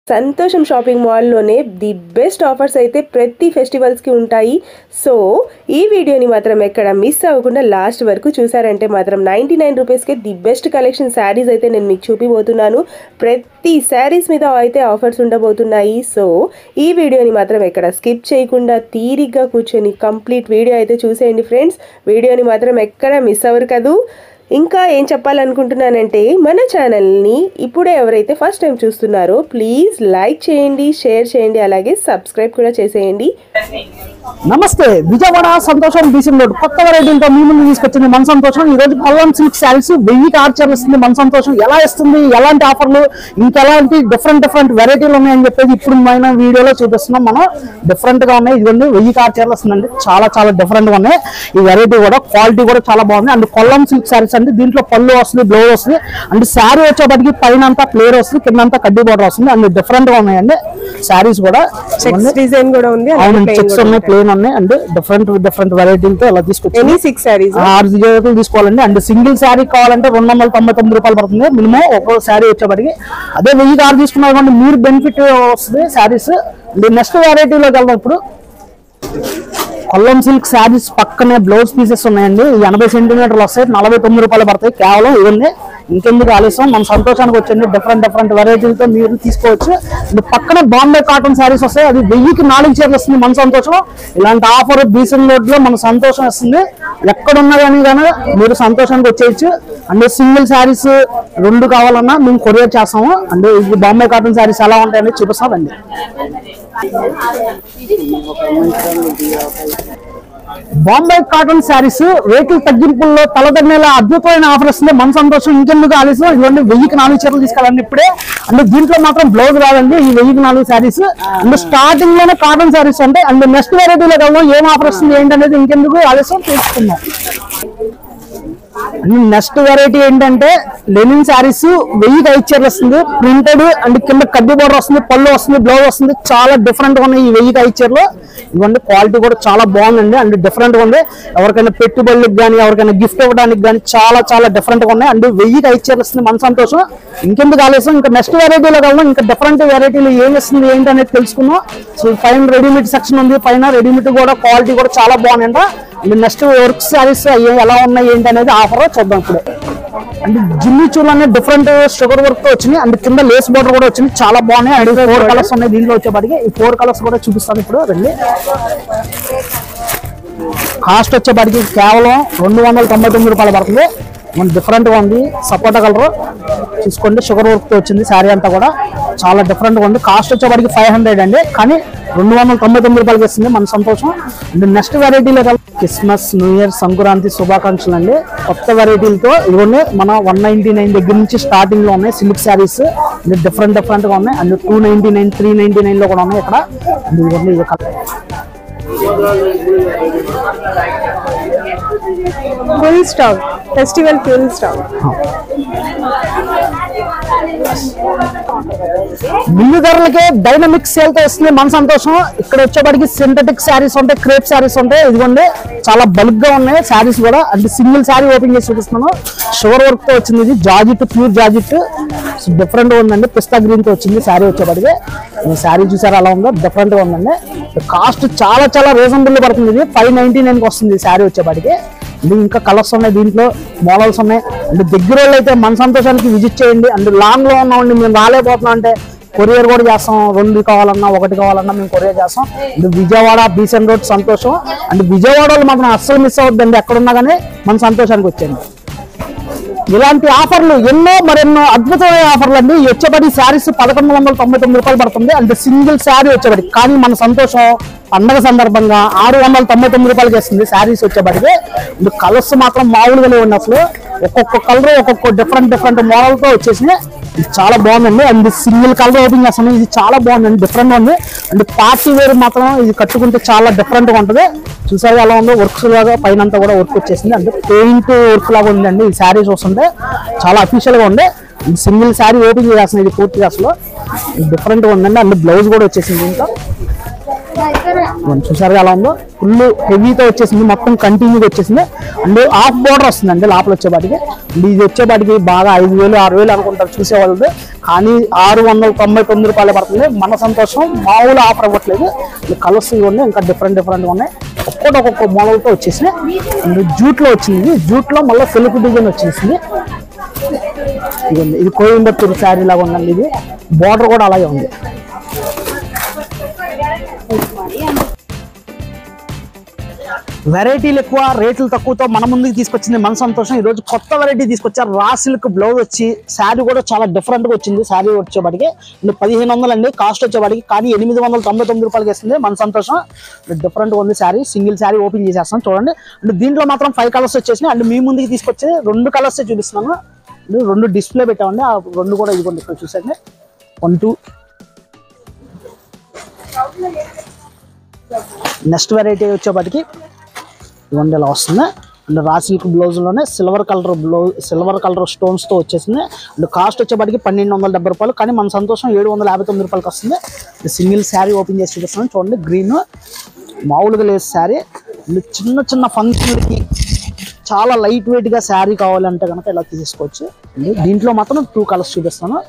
సంతోషం shopping మాల్లోనే the best offers అయితే ప్రతి ఫెస్టివల్స్కి ఉంటాయి. సో ఈ వీడియోని మాత్రం ఎక్కడ మిస్ అవ్వకుండా లాస్ట్ వరకు చూసారంటే మాత్రం 99 రూపీస్కే ది బెస్ట్ కలెక్షన్ శారీస్ అయితే నేను మీకు చూపిపోతున్నాను. ప్రతి శారీస్ మీద అయితే ఆఫర్స్ ఉండబోతున్నాయి. సో ఈ వీడియోని మాత్రం ఎక్కడ స్కిప్ చేయకుండా తీరిగ్గా కూర్చొని కంప్లీట్ వీడియో అయితే చూసేయండి ఫ్రెండ్స్. వీడియోని మాత్రం ఎక్కడ మిస్ అవ్వరు కదూ. ఇంకా ఏం చెప్పాలనుకుంటున్నానంటే మన ఛానల్ని ఇప్పుడే ఎవరైతే ఫస్ట్ టైం చూస్తున్నారో ప్లీజ్ లైక్ చేయండి, షేర్ చేయండి, అలాగే సబ్స్క్రైబ్ కూడా చేసేయండి. నమస్తే, విజయవాడ సంతోషం బీసీఎం రోడ్ కొత్త వెరైటీలతో మీ ముందు తీసుకొచ్చింది మన సంతోషం. ఈ రోజు పల్లం సిల్క్ శారీస్ 1000 ఆర్చర్లు ఇస్తుంది మన సంతోషం. ఎలా ఇస్తుంది, ఎలాంటి ఆఫర్లు, ఇంకెలాంటి డిఫరెంట్ వెరైటీలు ఉన్నాయని చెప్పేసి ఇప్పుడు మన వీడియోలో చూపిస్తున్నాం. మనం డిఫరెంట్ గా ఉన్నాయి. ఇదిగోండి 1000 ఆర్చర్లు వస్తుందండి. చాలా డిఫరెంట్ గా ఉన్నాయి. ఈ వెరైటీ కూడా క్వాలిటీ కూడా చాలా బాగుంది. అండ్ కొల్లం సిల్క్ శారీస్ అండి. దీంట్లో పళ్ళు వస్తుంది, బ్లౌజ్ వస్తుంది. అండ్ శారీ వచ్చేప్పటికి పైన అంతా ప్లేర్ వస్తుంది, కింద అంతా కడ్డీ బోర్డర్ వస్తుంది. అండ్ డిఫరెంట్ గా ఉన్నాయండి శారీస్ కూడా. డిజైన్ కూడా ఉంది, చెక్స్ ఉన్నాయి, ప్లేన్ ఉన్నాయి. అండ్ డిఫరెంట్ వెరైటీలతో ఇలా తీసుకొచ్చి 6 సారీస్ 6 జతలు తీసుకోవాలండి. అండ్ సింగిల్ శారీ కావాలంటే 299 రూపాయలు పడుతుంది మినిమం ఒక్కో శారీ వచ్చేప్పటికి. అదే 1000 ఆరు తీసుకున్నారు మీరు బెనిఫిట్ వస్తుంది శారీస్. నెక్స్ట్ వెరైటీలోకి వెళ్దాం. ఇప్పుడు కొల్లం సిల్క్ శారీస్ పక్కనే బ్లౌజ్ పీసెస్ ఉన్నాయండి. 80 సెంటీమీటర్లు వస్తాయి, 49 రూపాయలు పడతాయి కేవలం. ఇవన్నీ ఇంకెందుకు ఆలస్యం, మన సంతోషానికి వచ్చండి. డిఫరెంట్ వెరైటీలతో మీరు తీసుకోవచ్చు. పక్కన బాంబే కాటన్ శారీస్ వస్తాయి. అది 1000కి 4 చీరలు వస్తుంది మన సంతోషం. ఇలాంటి ఆఫర్ బీసెం రోడ్ లో మన సంతోషం వస్తుంది. ఎక్కడున్నా కానీ మీరు సంతోషానికి వచ్చేయచ్చు. అండ్ సింగిల్ శారీస్ 2 కావాలన్నా మేము కొరియర్ చేస్తాము. అండ్ ఇది బాంబే కాటన్ శారీస్ ఎలా ఉంటాయని చూపిస్తామండి. బాంబే కాటన్ శారీస్ రేట్ల తగ్గింపుల్లో తలదన్నేల అద్భుతమైన ఆఫర్ వస్తుంది మన సంతోషం. ఇంకెందుకు ఆలస్యం, ఇవన్నీ 1000కి 4 చీరలు తీసుకెళ్ళండి ఇప్పుడే. అంటే దీంట్లో మాత్రం బ్లౌజ్ రాదండి. ఈ 1000కి 4 శారీస్. అండ్ స్టార్టింగ్ లోనే కాటన్ శారీస్ అంటే. అండ్ నెక్స్ట్ వెరైటీలో కావాలి ఏం ఆఫర్ వస్తుంది ఏంటనేది ఇంకెందుకు ఆలస్యం తెలుసుకుందాం. నెక్స్ట్ వెరైటీ ఏంటంటే లెనిన్ శారీస్ 1000 చీరలు వస్తుంది. ప్రింటెడ్ అండ్ కింద కడ్డీ బోర్డర్ వస్తుంది, పళ్ళు వస్తుంది, బ్లౌజ్ వస్తుంది. చాలా డిఫరెంట్ గా ఉన్నాయి ఈ 1000 చీరలు. ఇవన్నీ క్వాలిటీ కూడా చాలా బాగుందండి. అండ్ డిఫరెంట్ గా ఉంది. ఎవరికైనా పెట్టుబడులకు కానీ ఎవరికైనా గిఫ్ట్ ఇవ్వడానికి కానీ చాలా డిఫరెంట్ గా ఉన్నాయి. అండ్ 1000 చీరలు వస్తుంది మన సంతోషం. ఇంకెందుకు ఆలస్యం, ఇంకా నెక్స్ట్ వెరైటీలో కావాలి. ఇంకా డిఫరెంట్ వెరైటీలు ఏమి వస్తుంది ఏంటి అనేది తెలుసుకుందాం. సో పైన రెడీమేడ్ సెక్షన్ ఉంది. పైన రెడీమేడ్ కూడా క్వాలిటీ కూడా చాలా బాగుందంట. అండ్ నెక్స్ట్ వర్క్ శారీస్ ఎలా ఉన్నాయి ఏంటి అనేది ఆఫర్ చూద్దాం ఇప్పుడు. అంటే జిమ్మి చూలు అనే డిఫరెంట్ షుగర్ వర్క్ తో వచ్చింది. అండ్ కింద లేస్ బోర్డర్ కూడా వచ్చింది. చాలా బాగున్నాయి. అండ్ 4 కలర్స్ ఉన్నాయి దీంట్లో వచ్చేప్పటికి. ఈ 4 కలర్స్ కూడా చూపిస్తాను ఇప్పుడు. రండి. కాస్ట్ వచ్చేప్పటికి కేవలం 299 రూపాయలు పడుతుంది. మన డిఫరెంట్ గా ఉంది. సపోటా కలర్ చూసుకోండి. షుగర్ వర్క్ తో వచ్చింది శారీ అంతా కూడా. చాలా డిఫరెంట్ గా ఉంది. కాస్ట్ వచ్చేప్పటికి 500 అండి. కానీ 299 రూపాయలకి వస్తుంది మన సంతోషం. అండ్ నెక్స్ట్ వెరైటీలో క్రిస్మస్, న్యూ ఇయర్, సంక్రాంతి శుభాకాంక్షలు అండి. కొత్త వెరైటీలతో ఇవన్నీ మన 199 దగ్గర నుంచి స్టార్టింగ్ లో ఉన్నాయి సిల్క్ శారీస్. డిఫరెంట్ గా ఉన్నాయి. అండ్ 299, 399 లో కూడా ఉన్నాయి ఇక్కడ. ఇవన్నీ full stock, festival full stock. Mill ధరలకే డైనమిక్ సేల్ తో వస్తుంది మన సంతోషం. ఇక్కడ వచ్చేప్పటికి సింథటిక్ శారీస్ ఉంటాయి, క్రేప్ శారీస్ ఉంటాయి. ఇదిగోండి చాలా బల్క్ గా ఉన్నాయి శారీస్ కూడా. అంటే సింగిల్ శారీ ఓపెన్ చేసి చూపిస్తున్నాను. షుగర్ వర్క్ తో వచ్చింది. ఇది జాజిట్, ప్యూర్ జాజిట్. డిఫరెంట్ గా ఉందండి. పిస్తా గ్రీన్ తో వచ్చింది శారీ వచ్చేప్పటికి. శారీ చూసారా అలా ఉందో, డిఫరెంట్ గా ఉందండి. కాస్ట్ చాలా రీజనబుల్ పడుతుంది. ఇది 599 కి వస్తుంది శారీ వచ్చేప్పటికి. ఇంకా కలర్స్ ఉన్నాయి, దీంట్లో మోడల్స్ ఉన్నాయి. అంటే దగ్గర వాళ్ళు అయితే మన సంతోషానికి విజిట్ చేయండి. అంటే లాంగ్ లో ఉన్నామండి, మేము రాలేకపోతున్నాం అంటే కొరియర్ కూడా చేస్తాం. 2 కావాలన్నా 1 కావాలన్నా మేము కొరియర్ చేస్తాం. అంటే విజయవాడ బీసెం రోడ్ సంతోషం. అంటే విజయవాడ వాళ్ళు మాత్రం అస్సలు మిస్ అవుతుందండి. ఎక్కడున్నా కానీ మన సంతోషానికి వచ్చేయండి. ఇలాంటి ఆఫర్లు మరెన్నో అద్భుతమైన ఆఫర్లు అండి. వచ్చేప్పటి శారీస్ 1199 రూపాయలు పడుతుంది. అంటే సింగిల్ శారీ వచ్చేప్పటి. కానీ మన సంతోషం పండగ సందర్భంగా 699 రూపాయలకి వస్తుంది శారీస్ వచ్చేప్పటికి. కలర్స్ మాత్రం మామూలుగానే ఉంది. అసలు ఒక్కొక్క కలర్ ఒక్కొక్క డిఫరెంట్ మోడల్ తో వచ్చేసి చాలా బాగుందండి. అండ్ సింగిల్ కలర్ ఓపెన్ చేస్తాను. ఇది చాలా బాగుందండి, డిఫరెంట్ గా ఉంది. అండ్ పార్టీ వేర్ మాత్రం ఇది కట్టుకుంటే చాలా డిఫరెంట్ గా ఉంటుంది. చూసారు ఎలా ఉందో, వర్క్స్ లాగా పైన అంతా కూడా వర్క్ వచ్చేసింది. అంటే పెయింట్ వర్క్ లాగా ఉందండి. ఈ శారీ చూస్తుంటే చాలా అఫీషియల్ గా ఉంది. సింగిల్ శారీ ఓపెన్ చేస్తున్నాను. ఇది పూర్తిగా అసలు డిఫరెంట్ గా ఉందండి. అండ్ బ్లౌజ్ కూడా వచ్చేసింది. ఇంకా చూసారు ఎలా ఉందో, ఫుల్ హెవీతో వచ్చేసింది, మొత్తం కంటిన్యూగా వచ్చేసింది. అండ్ హాఫ్ బోర్డర్ వస్తుందండి లోపల వచ్చేపాటికి. అండ్ ఇది వచ్చేపాటికి బాగా 5,000 6,000 అనుకుంటారు చూసేవాళ్ళు, కానీ 699 రూపాయలు పడుతుంది. మన సంతోషం మామూలు ఆఫర్ ఇవ్వట్లేదు. కలర్స్ ఇవన్నీ ఇంకా డిఫరెంట్గా ఉన్నాయి, ఒక్కొక్క మోడల్తో వచ్చేసినాయి. అండ్ జూట్లో వచ్చింది, జూట్లో మళ్ళీ సెల్ఫ్ డిజైన్ వచ్చేసింది. ఇది కోయంబత్తూరు శారీ లాగా ఉందండి. ఇది బార్డర్ కూడా అలాగే ఉంది. వెరైటీలు ఎక్కువ, రేట్లు తక్కువతో మన ముందుకు తీసుకొచ్చింది మన సంతోషం. ఈరోజు కొత్త వెరైటీ తీసుకొచ్చారు. రా సిల్క్ బ్లౌజ్ వచ్చి శారీ కూడా చాలా డిఫరెంట్గా వచ్చింది. శారీ వచ్చేవాడికి 1500 అండి కాస్ట్ వచ్చేవాడికి, కానీ 899 రూపాయలకి వేస్తుంది మన సంతోషం. డిఫరెంట్గా ఉంది శారీ. సింగిల్ శారీ ఓపెన్ చేసేస్తాం చూడండి. అంటే దీంట్లో మాత్రం 5 కలర్స్ వచ్చేసినాయి. అండ్ మీ ముందుకి తీసుకొచ్చి 2 కలర్స్ చూపిస్తున్నాను. 2 డిస్ప్లే పెట్టామండి, ఆ 2 కూడా ఇదిగోండి ఇక్కడ చూసండి. 1 2. నెక్స్ట్ వెరైటీ వచ్చేపాటికి ఇవన్నీ ఇలా వస్తుంది. And raw silk బ్లౌజ్లోనే silver colour స్టోన్స్తో వచ్చేసింది. అండ్ కాస్ట్ వచ్చేపాటికి 1270 రూపాయలు, కానీ మన సంతోషం 759 రూపాయలకి వస్తుంది. సింగిల్ శారీ ఓపెన్ చేసి చూపిస్తున్నాను చూడండి. గ్రీన్ మామూలుగా లేదు శారీ. అండ్ చిన్న ఫంక్షన్లకి చాలా లైట్ వెయిట్గా శారీ కావాలంటే కనుక ఇలా తీసుకోవచ్చు. దీంట్లో మాత్రం 2 కలర్స్ చూపిస్తాను.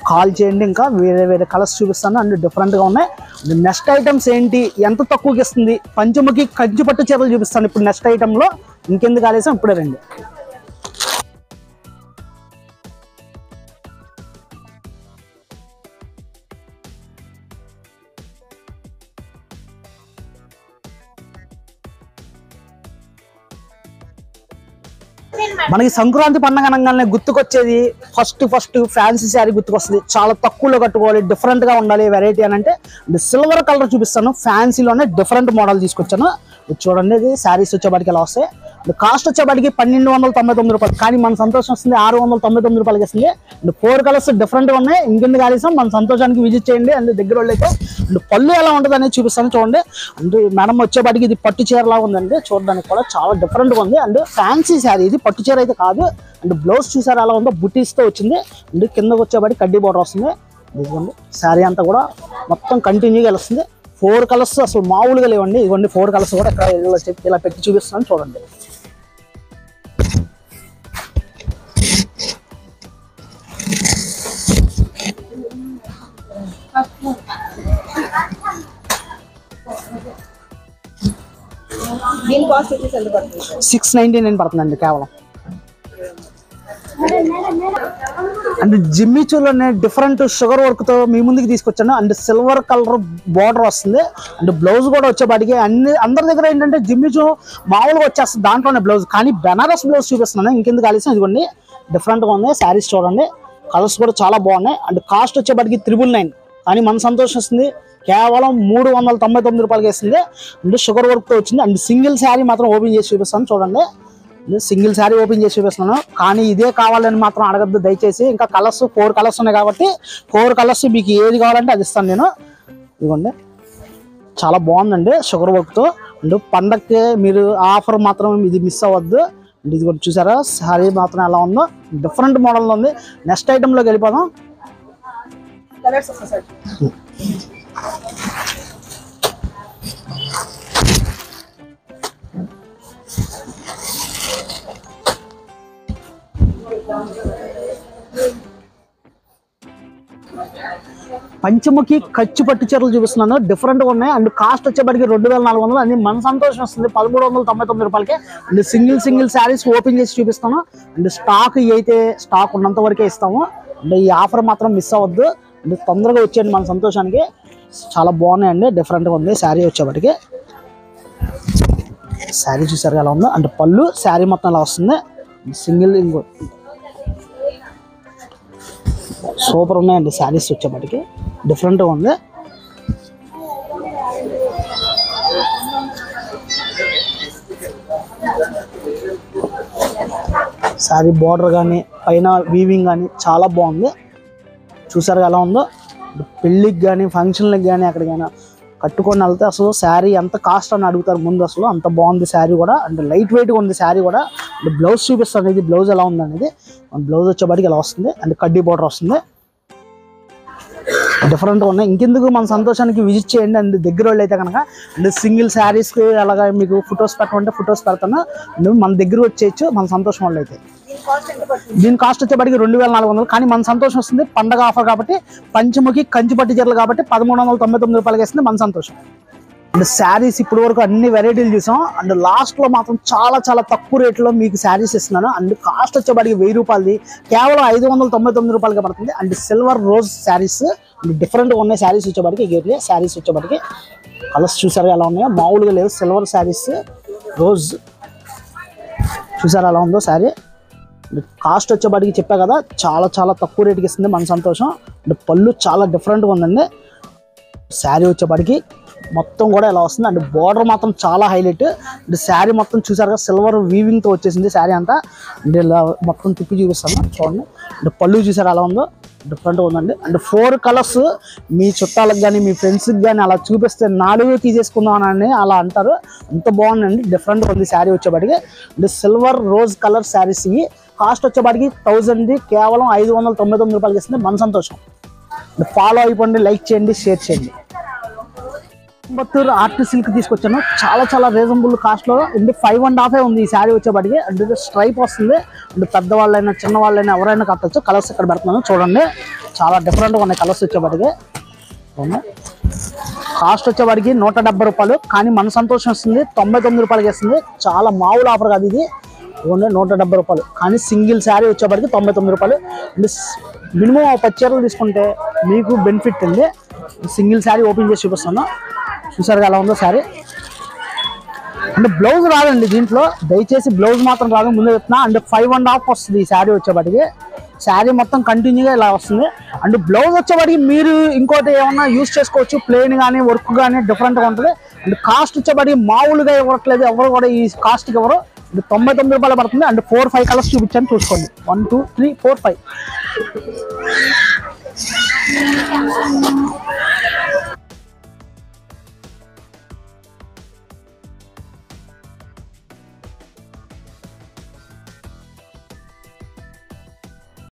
కాల్ చేయండి, ఇంకా వేరే కలర్స్ చూపిస్తాను. అండ్ డిఫరెంట్గా ఉన్నాయి. నెక్స్ట్ ఐటమ్స్ ఏంటి, ఎంత తక్కువకి ఇస్తుంది, పంచముఖి కంచి పట్టు చీరలు చూపిస్తాను ఇప్పుడు నెక్స్ట్ ఐటెంలో. ఇంకెందుకు ఆలస్యం, ఇప్పుడే రండి. మనకి సంక్రాంతి పండుగ అనగానే గుర్తుకొచ్చేది ఫస్ట్ ఫ్యాన్సీ శారీ గుర్తుకొస్తుంది. చాలా తక్కువలో కట్టుకోవాలి, డిఫరెంట్ గా ఉండాలి వెరైటీ అని అంటే సిల్వర్ కలర్ చూపిస్తాను. ఫ్యాన్సీలోనే డిఫరెంట్ మోడల్ తీసుకొచ్చాను. చూడండి, ఇది శారీస్ వచ్చేపాటికి ఎలా వస్తాయి. కాస్ట్ వచ్చేపాటికి 1299 రూపాయలు, కానీ మన సంతోషం వస్తుంది 699 రూపాయలకి వస్తుంది. అండ్ 4 కలర్స్ డిఫరెంట్గా ఉన్నాయి. ఇంకెందుకు ఆలస్యం, మన సంతోషానికి విజిట్ చేయండి. అండ్ దగ్గర వాళ్ళైతే అండ్ పళ్ళు ఎలా ఉంటుంది అనేది చూపిస్తాను చూడండి. అండ్ మేడం వచ్చేపాటికి ఇది పట్టు చీరలా ఉందండి, చూడడానికి కూడా చాలా డిఫరెంట్గా ఉంది. అండ్ ఫ్యాన్సీ శారీ, ఇది పట్టు చీర అయితే కాదు. అండ్ బ్లౌజ్ చూసారు ఎలా ఉందో, బుటీస్తో వచ్చింది. అండ్ కిందకు వచ్చేపాటికి కడ్డీ బోర్డర్ వస్తుంది. ఇదిగోండి శారీ అంతా కూడా మొత్తం కంటిన్యూగా వెళ్తుంది. 4 కలర్స్ అసలు మామూలుగా లేవండి. ఇదిగోండి 4 కలర్స్ కూడా ఇక్కడ ఇలా పెట్టి చూపిస్తున్నాను చూడండి. దీని కాస్ట్ వచ్చేసి ఎంత పడుతుంది? 699 పడుతుందండి కేవలం. అండ్ జిమ్మిచూలోనే డిఫరెంట్ షుగర్ వర్క్ తో మీ ముందుకు తీసుకొచ్చాను. అండ్ సిల్వర్ కలర్ బార్డర్ వస్తుంది. అండ్ బ్లౌజ్ కూడా వచ్చేపాటికి అందరి దగ్గర ఏంటంటే జిమ్మిచూ మామూలుగా వచ్చేస్తుంది దాంట్లోనే బ్లౌజ్, కానీ బెనారస్ బ్లౌజ్ చూపిస్తున్నాను. ఇంకెందుకు ఆలస్యం, ఇదిగోండి డిఫరెంట్గా ఉంది. శారీస్ చూడండి, కలర్స్ కూడా చాలా బాగున్నాయి. అండ్ కాస్ట్ వచ్చేపాటికి 999, కానీ మన సంతోషం వస్తుంది కేవలం 399 రూపాయలకి వేస్తుంది. అండ్ షుగర్ వర్క్తో వచ్చింది. అండ్ సింగిల్ శారీ మాత్రం ఓపెన్ చేసి చూపిస్తాను చూడండి. సింగిల్ శారీ ఓపెన్ చేసి చూపిస్తున్నాను, కానీ ఇదే కావాలని మాత్రం అడగద్దు దయచేసి. ఇంకా కలర్స్ 4 కలర్స్ ఉన్నాయి కాబట్టి 4 కలర్స్ మీకు ఏది కావాలంటే అది ఇస్తాను నేను. ఇదిగోండి చాలా బాగుందండి షుగర్ వర్క్తో. అండ్ పండగకి మీరు ఆఫర్ మాత్రం ఇది మిస్ అవ్వద్దు. అండ్ ఇది కూడా చూసారా శారీ మాత్రం ఎలా ఉందో, డిఫరెంట్ మోడల్లో ఉంది. నెక్స్ట్ ఐటెంలోకి వెళ్ళిపోదాం. పంచముఖి ఖర్చు పట్టు చీరలు చూపిస్తున్నాను, డిఫరెంట్గా ఉన్నాయి. అండ్ కాస్ట్ వచ్చేప్పటికి 2400, అది మన సంతోషం వస్తుంది 1399 రూపాయలకి. అండ్ సింగిల్ శారీస్ ఓపెన్ చేసి చూపిస్తాను. అండ్ స్టాక్ అయితే స్టాక్ ఉన్నంత వరకే ఇస్తాము. అండ్ ఈ ఆఫర్ మాత్రం మిస్ అవ్వద్దు. అండ్ తొందరగా వచ్చేయండి మన సంతోషానికి. చాలా బాగున్నాయండి, డిఫరెంట్గా ఉంది శారీ వచ్చేప్పటికి. శారీ చూసారు ఎలా ఉందో. అంటే పళ్ళు శారీ మొత్తం ఎలా వస్తుంది. సింగిల్ ఇంకో సూపర్ ఉన్నాయండి శారీస్ వచ్చేప్పటికి, డిఫరెంట్గా ఉంది. శారీ బార్డర్ కానీ పైన వీవింగ్ కానీ చాలా బాగుంది. చూసారు ఎలా ఉందో. పెళ్ళికి కానీ ఫంక్షన్లకు కానీ ఎక్కడికైనా కట్టుకొని వెళ్తే అసలు శారీ ఎంత కాస్ట్ అని అడుగుతారు ముందు. అసలు అంత బాగుంది శారీ కూడా. అంటే లైట్ వెయిట్గా ఉంది శారీ కూడా. అంటే బ్లౌజ్ చూపిస్తాను, ఇది బ్లౌజ్ ఎలా ఉంది అనేది. బ్లౌజ్ వచ్చేపాటికి ఇలా వస్తుంది. అండ్ కడ్డీ బార్డర్ వస్తుంది. డిఫరెంట్గా ఉన్నాయి. ఇంకెందుకు మన సంతోషానికి విజిట్ చేయండి. అండ్ దగ్గర వాళ్ళు అయితే కనుక అండ్ సింగిల్ శారీస్కి అలాగా మీకు ఫొటోస్ పెట్టమంటే ఫొటోస్ పెడతాను. నువ్వు మన దగ్గర వచ్చేయచ్చు మన సంతోషం వాళ్ళు అయితే. దీని కాస్ట్ వచ్చేప్పటికి 2400. కానీ మన సంతోషం వస్తుంది పండగ ఆఫర్ కాబట్టి, పంచముఖి కంచిపట్టు చీరలు కాబట్టి 1399 రూపాయలకి వేస్తుంది మన సంతోషం. అండ్ శారీస్ ఇప్పటి వరకు అన్ని వెరైటీలు చూసాం. అండ్ లాస్ట్లో మాత్రం చాలా చాలా తక్కువ రేట్లో మీకు శారీస్ ఇస్తున్నాను. అండ్ కాస్ట్ వచ్చేప్పటికి 1000 రూపాయలది కేవలం 599 రూపాయలకి పడుతుంది. అండ్ సిల్వర్ రోజ్ శారీస్ డిఫరెంట్గా ఉన్నాయి. శారీస్ వచ్చేప్పటికి గేట్లే శారీస్ వచ్చేప్పటికి కలర్స్ చూసారా ఎలా ఉన్నాయో, మామూలుగా లేదు. సిల్వర్ శారీస్ రోజ్ చూసారా ఎలా ఉందో శారీ. కాస్ట్ వచ్చేప్పటికి చెప్పా కదా చాలా చాలా తక్కువ రేటుకి ఇస్తుంది మన సంతోషం. అండ్ పళ్ళు చాలా డిఫరెంట్గా ఉందండి. శారీ వచ్చేప్పటికి మొత్తం కూడా ఎలా వస్తుంది. అండ్ బార్డర్ మాత్రం చాలా హైలైట్. అండ్ శారీ మొత్తం చూసారుగా సిల్వర్ వీవింగ్తో వచ్చేసింది శారీ అంతా. అండ్ ఇలా మొత్తం తిప్పి చూపిస్తాను చూడండి. అండ్ పళ్ళు చూసారు ఎలా ఉందో డిఫరెంట్గా ఉందండి. అండ్ 4 కలర్స్ మీ చుట్టాలకు కానీ మీ ఫ్రెండ్స్కి కానీ అలా చూపిస్తే 4 తీసేసుకుందాం అని అలా అంటారు. అంత బాగుందండి, డిఫరెంట్గా ఉంది శారీ వచ్చేప్పటికి. And silver rose colour saris ఇవి కాస్ట్ వచ్చేప్పటికి 1000 కేవలం 599 రూపాయలకి ఇస్తుంది మన సంతోషం. ఫాలో అయిపోండి, లైక్ చేయండి, షేర్ చేయండి. కోయంబత్తూరు ఆర్ట్ సిల్క్ తీసుకొచ్చాను. చాలా చాలా రీజనబుల్ కాస్ట్లో ఉంది. 5.5 ఉంది ఈ శారీ వచ్చేప్పటికి. అండ్ స్ట్రైప్ వస్తుంది. అండ్ పెద్దవాళ్ళైనా చిన్నవాళ్ళైనా ఎవరైనా కట్టచ్చు. కలర్స్ ఇక్కడ పెడుతున్నాను చూడండి. చాలా డిఫరెంట్గా ఉన్నాయి కలర్స్ వచ్చేప్పటికి. కాస్ట్ వచ్చేవాడికి 170 రూపాయలు. కానీ మన సంతోషం వస్తుంది 99 రూపాయలకి వస్తుంది. చాలా మామూలు ఆఫర్ కాదు ఇది. ఓన్లీ 170 రూపాయలు. కానీ సింగిల్ శారీ వచ్చేప్పటికి 99 రూపాయలు. అండ్ మినిమం 10 చీరలు తీసుకుంటే మీకు బెనిఫిట్ ఉంది. సింగిల్ శారీ ఓపెన్ చేసి చూపిస్తాను. చూసారుగా ఎలా ఉందో శారీ. అంటే బ్లౌజ్ రాదండి దీంట్లో, దయచేసి బ్లౌజ్ మాత్రం రాదు ముందే చెప్తున్నా. అండ్ 5.5 వస్తుంది ఈ శారీ వచ్చేప్పటికి. శారీ మొత్తం కంటిన్యూగా ఇలా వస్తుంది. అండ్ బ్లౌజ్ వచ్చేప్పటికి మీరు ఇంకోటి ఏమన్నా యూజ్ చేసుకోవచ్చు. ప్లెయిన్ కానీ వర్క్ కానీ డిఫరెంట్గా ఉంటుంది. అండ్ కాస్ట్ వచ్చేప్పటికి మామూలుగా ఇవ్వట్లేదు ఎవరు కూడా ఈ కాస్ట్కి ఎవరు. 99 రూపాయలు పడుతుంది. అండ్ 4-5 కలర్స్ చూపించాను చూసుకోండి. 1 2 3 4 5